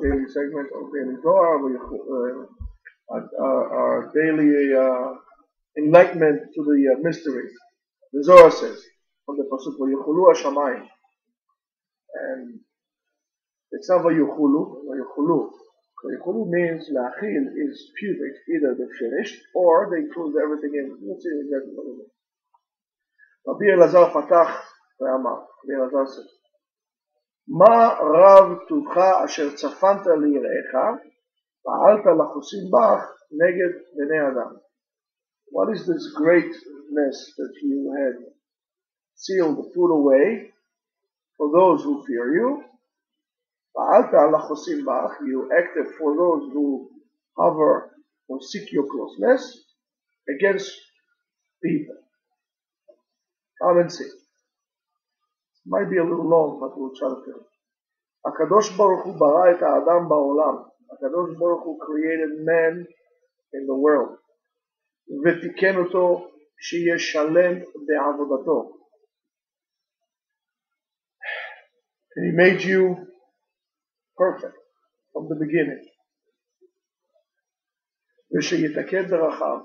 daily segment of Daily Torah, our daily enlightenment to the mysteries. The Zohar says, from the Pasuk, Vayuchulu Hashamayim. And it's not Vayuchulu, Vayuchulu. Vayuchulu means La'achil is pubic, either they finished or they include everything in. We'll see exactly what it is. Rabbi Elazar Patach Ve'amar. Rabbi Elazar says, מה רב טובך אשר צפנת ליראיך פעלת לחוסים בך נגד בני אדם. What is this greatness that you had sealed, put away for those who fear you? פעלת לחוסים בך, you acted for those who hover or seek your closeness against people. Come and see. Might be a little long, but we'll try to finish. HaKadosh Baruch Hu bara et ha'adam ba'olam. HaKadosh Baruch Hu created man in the world. V'tiken oto sheyeh shalem be'avodato. And he made you perfect from the beginning. V'sheyetaken derachav.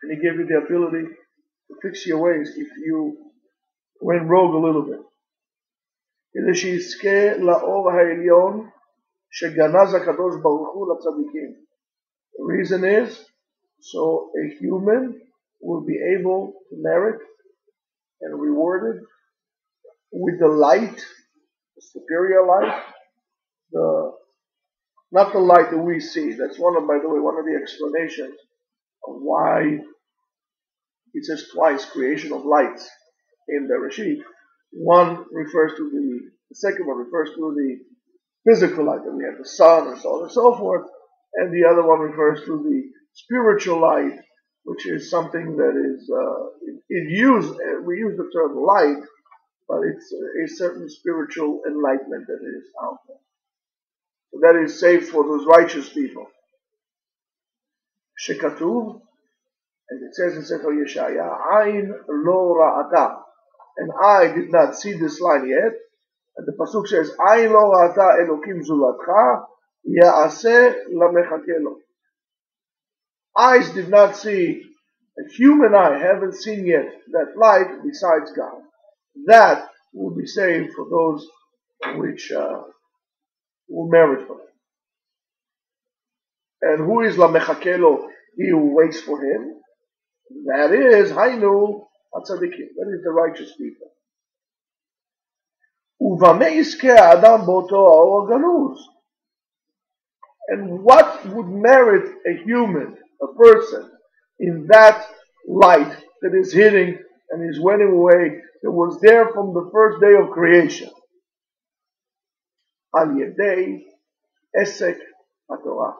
And he gave you the ability to fix your ways if you went rogue a little bit. כדי שיזכה לאור העליון שגנז הקדוש ברוך הוא לצדיקים. The reason is so a human will be able to merit and rewarded with the light, the superior light, not the light that we see. That's by the way, one of the explanations of why it says twice creation of lights in the Rashid. One refers to the second one refers to the physical light that we have, the sun and so on and so forth, and the other one refers to the spiritual light, which is something that is, we use the term light, but it's a certain spiritual enlightenment that is out there. So that is saved for those righteous people. Shekatuv, and it says in Sefer Yeshaya, Ain lo ra'ata. And I did not see this line yet. And the pasuk says, "Ayin lo ra'ata Elokim zulatcha ya'aseh lamechakelo." Eyes did not see. A human eye haven't seen yet that light besides God. That will be saved for those which will merit for it. And who is lamechakelo? He who waits for him. That is Hainu. That is the righteous people. And what would merit a human, a person, in that light that is hitting and is waiting away, that was there from the first day of creation? Al yedei esek haTorah,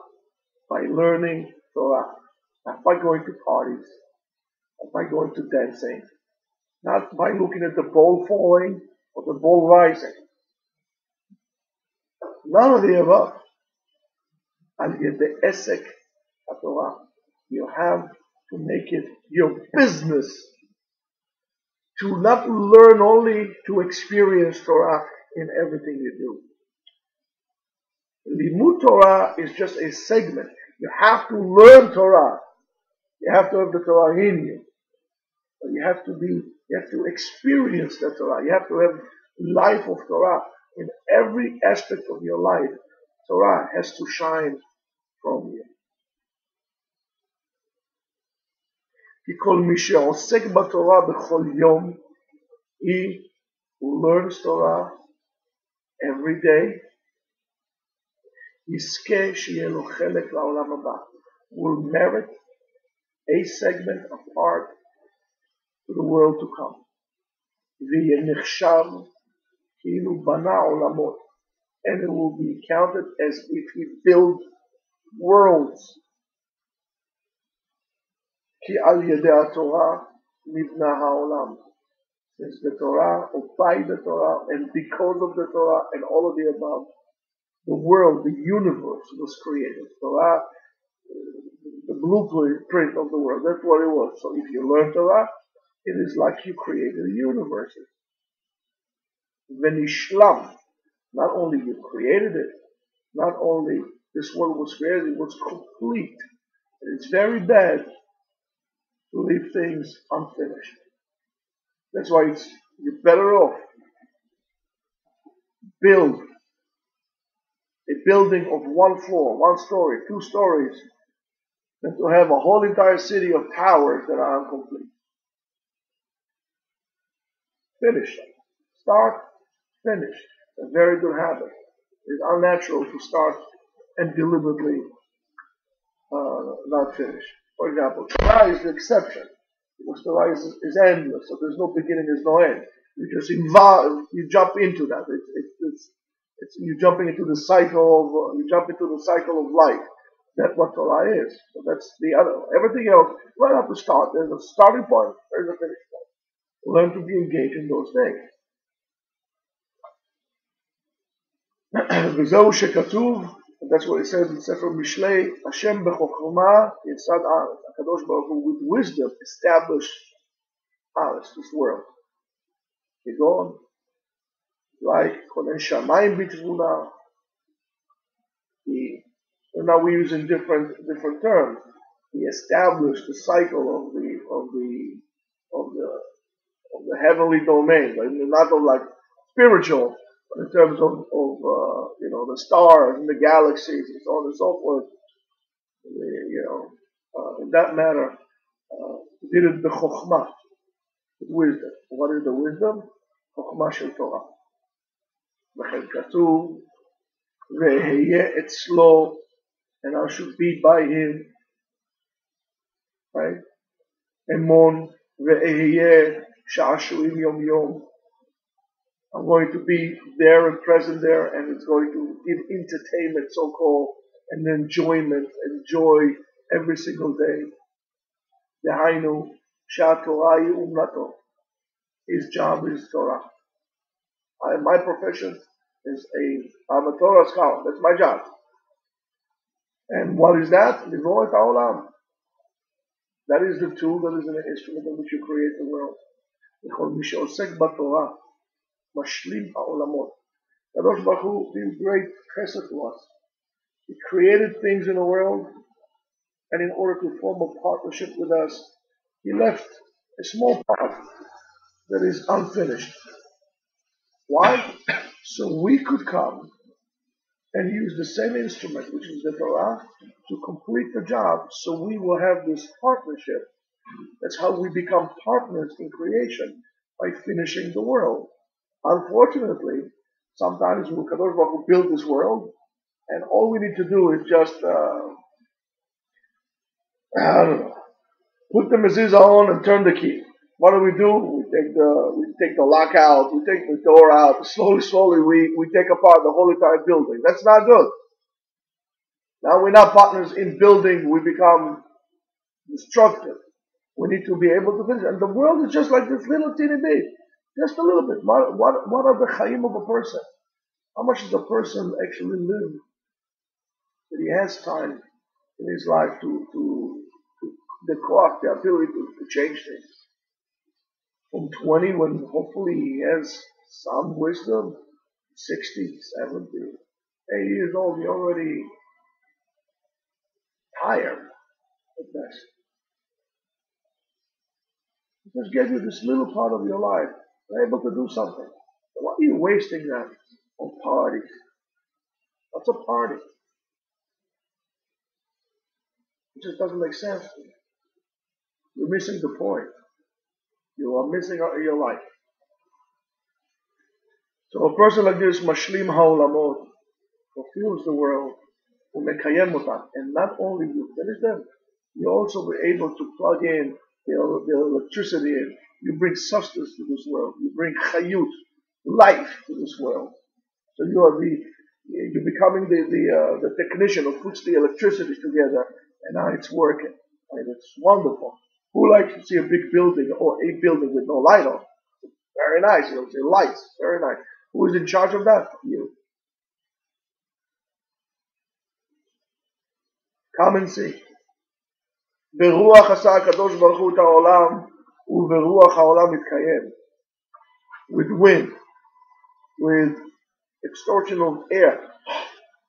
by learning Torah, not by going to parties, by going to dancing, not by looking at the ball falling or the ball rising. None of the above. And yet the esek HaTorah, you have to make it your business to not learn only, to experience Torah in everything you do. Limud Torah is just a segment. You have to learn Torah. You have to have the Torah in you. You have to experience the Torah. You have to have life of Torah. In every aspect of your life, Torah has to shine from you. Because מי שעוסק בתורה בכל יום, he who learns Torah every day, יזכה שיהיה לו חלק לעולם הבא, will merit a segment, a part to the world to come. ויהיה נחשב כאילו בנה עולמות, and it will be counted as if he built worlds. כי על ידי התורה נבנה העולם. Since the Torah, or by the Torah, and because of the Torah, and all of the above, the world, the universe was created. Torah, the blueprint of the world, that's what it was. So if you learn Torah, it is like you created a universe. Venishlam, not only you created it, not only this world was created, it was complete. And it's very bad to leave things unfinished. That's why you're better off build a building of one floor, one story, 2 stories, than to have a whole entire city of towers that are incomplete. Finish. Start, finish. A very good habit. It's unnatural to start and deliberately not finish. For example, Torah is the exception. Because Torah is endless, so there's no beginning, there's no end. You just you jump into that. You're jumping into the cycle of, life. That's what Torah is. So that's the other. Everything else, right have to start. There's a starting point, there's a finish point. Learn to be engaged in those things. וזהו שכתוב, that's what it says in Sefer Mishlei, Hashem b'chokhmah yesad haaretz. HaKadosh Baruch Hu with wisdom established haaretz, this world. You go on, like konen shamayim b'tvuna. Now we're using different terms. He established the cycle of the heavenly domain, not of like spiritual, but in terms of the stars and the galaxies and so on and so forth. In that matter, did it b'chokhmah, with wisdom. What is the wisdom? Chokhmah shel Torah. V'chen katuv ve'heye etzlo, and I should be by him. Right? Emon ve'eheye sha'ashuim yom yom. I'm going to be there and present there, and it's going to give entertainment, so-called, and enjoyment, enjoy every single day. Dehainu sha'torah umnato. His job is Torah. My profession is I'm a Torah scholar. That's my job. And what is that? Livor et ha'olam. That is the tool, that is an instrument in which you create the world. V'chol mi she'osek b'Torah mashlim ha'olamot. Kadosh Baruch Hu did great chesed to us. He created things in the world, and in order to form a partnership with us, He left a small part that is unfinished. Why? So we could come and use the same instrument, which is the Torah, to complete the job, so we will have this partnership. That's how we become partners in creation, by finishing the world. Unfortunately, sometimes Kadosh Baruch Hu build this world, and all we need to do is just, put the mezuzah on and turn the key. What do? We take the lock out, we take the door out, slowly we take apart the whole entire building. That's not good. Now we're not partners in building, we become destructive. We need to be able to finish. And the world is just like this little teeny bit. Just a little bit. What are the chayim of a person? How much does a person actually live? That he has time in his life to the koach, the ability to change things. From 20, when hopefully he has some wisdom, 60, 70, 80 years old, you're already tired at best. He just gave you this little part of your life. You're able to do something. So why are you wasting that on parties? What's a party? It just doesn't make sense to you. You're missing the point. You are missing out your life. So a person like this, mashlim ha'olamot, fulfills the world, umekayem otam, and not only you finish them, you also be able to plug in the electricity in. You bring substance to this world. You bring chayut, life to this world. So you're becoming the technician who puts the electricity together, and now it's working. And it's wonderful. Who likes to see a big building or a building with no light on? Very nice. You know, say lights. Very nice. Who is in charge of that? You. Come and see. ברוח עשה הקדוש ברוך הוא את העולם, וברוח העולם מתקיים. With wind, with extortion of air,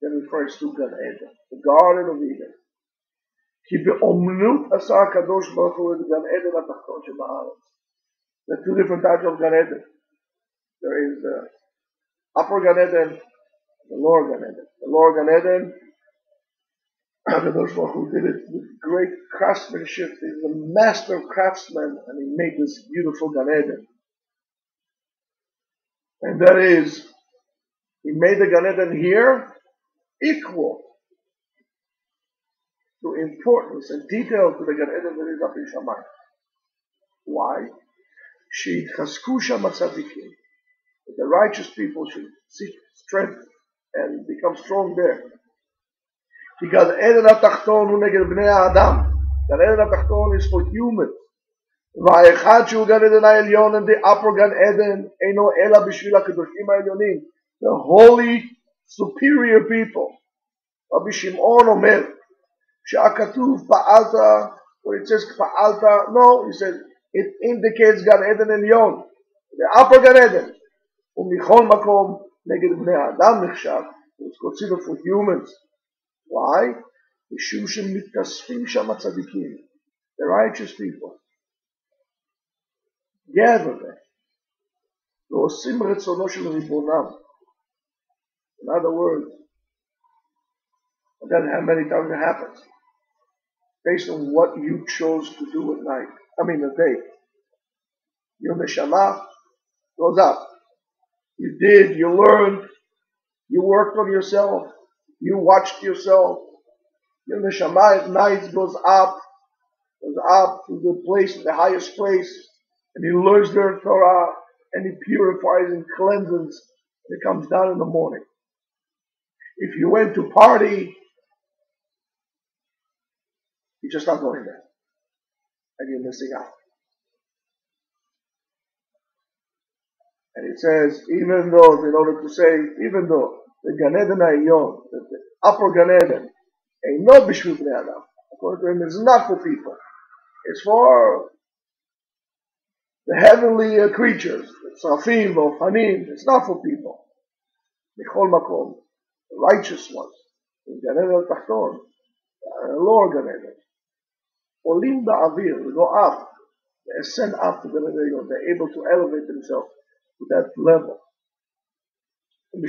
that refers to Gan Eden, the Garden of Eden. כי באומנות עשה הקדוש ברוך הוא את גן עדן התחתון שבארץ. There are two different types of Gan Eden. There is the upper Gan Eden, the lower Gan Eden. The lower Gan Eden, Akadosh Baruch Hu did it with great craftsmanship. He's a master craftsman, and he made this beautiful Gan Eden. And that is, he made the Gan Eden here equal to importance and detail to the Gan Eden that is up in Shammai. Why? שיתחזקו שם הצדיקים. The righteous people should seek strength and become strong there. כי גן עדן התחתון הוא נגד בני האדם. גן עדן התחתון is for humans. והאחד שהוא גן עדן העליון and the upper גן עדן אינו אלא בשביל הקדושים העליונים. The holy superior people. רבי שמעון אומר שהכתוב פעלת, when it says פעלת, no, he said it indicates גן עדן עליון. The upper גן עדן. ומכל מקום נגד בני האדם נחשב. It's considered for humans. Why? משום שמתכספים שם הצדיקים. The righteous people. Gather there. ועושים רצונו של ריבונם. In other words, that how many times it happens. Based on what you chose to do at night. I mean at day. Your neshama goes up. You did, you learned, you worked on yourself, you watched yourself. Your neshama at night goes up to the place, the highest place, and he learns their Torah, and he purifies and cleanses, and it comes down in the morning. If you went to party, you're just not going there, and you're missing out. And it says, even though, in order to say, even though the Gan Eden Ha'elyon, the upper Gan Eden, ain't no b'shvil bnei Adam, according to him, is not for people. It's for the heavenly creatures, the Tzrafim, the Ofanim. It's not for people. Michol Makom, the righteous ones, in Gan Eden Tachton, the lower Gan Eden, Olim ba'avir, they go up, they ascend up to Gan Eden Ha'elyon, they're able to elevate themselves to that level. And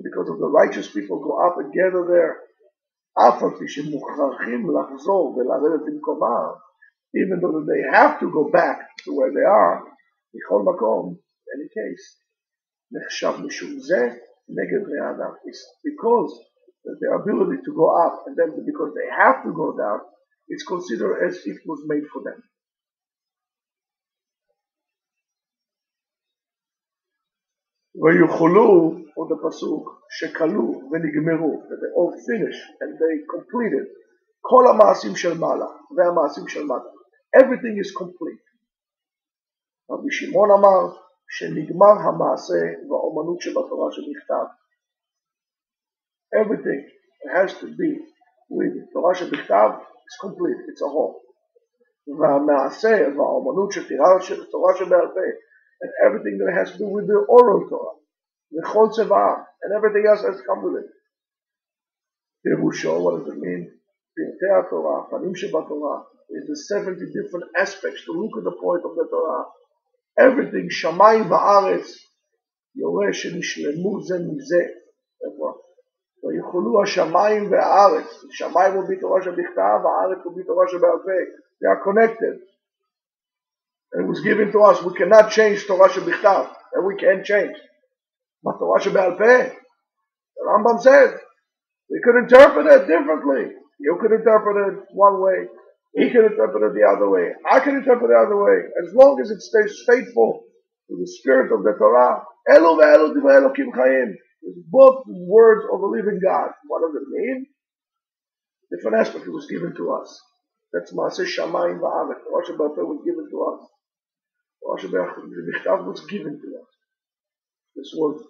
because of the righteous people go up and gather there, even though they have to go back to where they are, in any case, it's because their ability to go up, and then because they have to go down, it's considered as if it was made for them. ויוכלו, or the pasuk, שכלו ונגמרו, that they all finished and they completed, כל המעשים של מעלה והמעשים של מטה. Everything is complete. רבי שמעון אמר שנגמר המעשה והאומנות שבתורה שבכתב. Everything that has to be with תורה שבכתב is complete, it's a whole. והמעשה והאומנות שתורה שבעל פה, and everything that has to do with the oral Torah, the Chol Tzevah, and everything else has come with it. Pirusho, what does it mean? Pirtei Torah, Panim Sheba Torah, is the 70 different aspects to look at the point of the Torah. Everything, Shamayim va'aretz, Yoreh shenishlemmu ze mize. Therefore, ויכולו השמיים והארץ. Shamayim will be Torah shebichtav, va'aretz will be Torah shebe'al peh. They are connected. And it was given to us. We cannot change Torah shebichtav, and we can't change. But Torah shebe'al peh, the Rambam said, we could interpret it differently. You could interpret it one way. He could interpret it the other way. I can interpret it the other way. As long as it stays faithful to the spirit of the Torah, Elu ve'elu divrei Elokim chayim, is both words of the living God. What does it mean? Different aspect. It was given to us. That's Maaseh Shamayim va'aretz. Torah shebe'al peh was given to us. Torah shebichtav was given to us. This was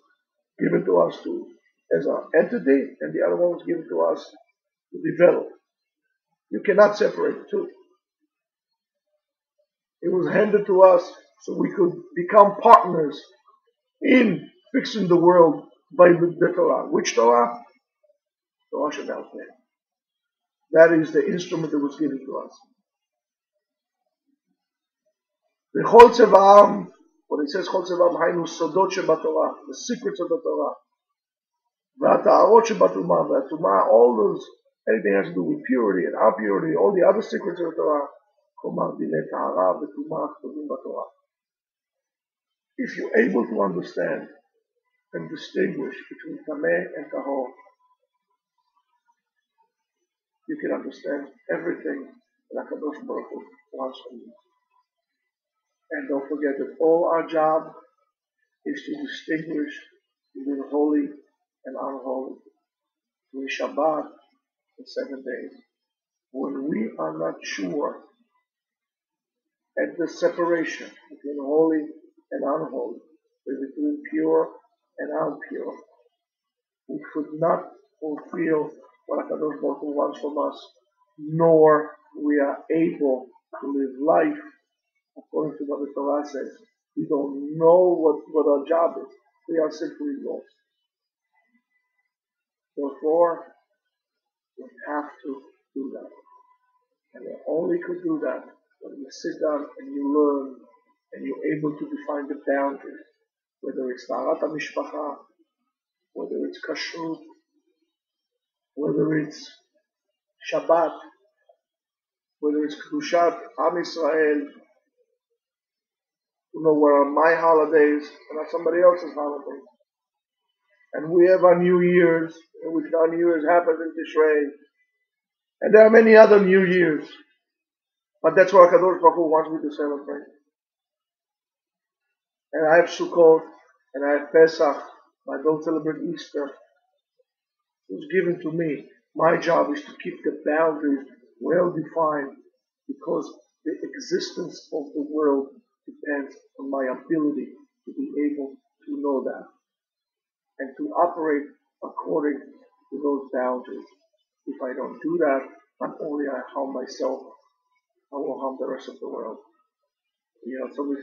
given to us as an entity, and the other one was given to us to develop. You cannot separate the two. It was handed to us so we could become partners in fixing the world by the Torah. Which Torah? Torah Sheba'al Peh. That is the instrument that was given to us. The Chol Tzeva'am, when it says Chol Tzeva'am, Hainu Sodot Shebatorah, the secrets of the Torah. V'ata'arot Shebatumah, V'atumah, all those, anything has to do with purity and impurity, all the other secrets of the Torah. Komar Dinei Ta'ara V'tumah Chtuvim B'Torah. If you're able to understand and distinguish between Tameh and Tahor, you can understand everything that HaKadosh Baruch Hu wants from you. And don't forget that all our job is to distinguish between holy and unholy, between Shabbat and 7 days. When we are not sure at the separation between holy and unholy, between pure and impure, we could not fulfill what HaKadosh Baruch Hu wants from us, nor we are able to live life according to what the Torah says. We don't know what our job is. We are simply lost. Therefore, we have to do that. And we only could do that when you sit down and you learn and you're able to define the boundaries, whether it's Taharat HaMishpacha, whether it's Kashrut, whether it's Shabbat, whether it's Kedushat, Am Yisrael, you know, what are my holidays and not somebody else's holidays. And we have our New Year's, which our New Year's happens in Tishrei. And there are many other New Years. But that's what HaKadosh Baruch Hu wants me to celebrate. And I have Sukkot, and I have Pesach, I don't celebrate Easter. It was given to me. My job is to keep the boundaries well defined, because the existence of the world depends on my ability to be able to know that and to operate according to those boundaries. If I don't do that, not only I harm myself, I will harm the rest of the world. You know, so we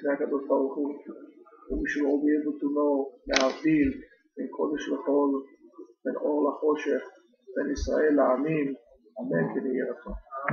should all be able to know Na'avdil and Kodesh L'Chol and Or L'Choshech and Israel La'amim. Amen.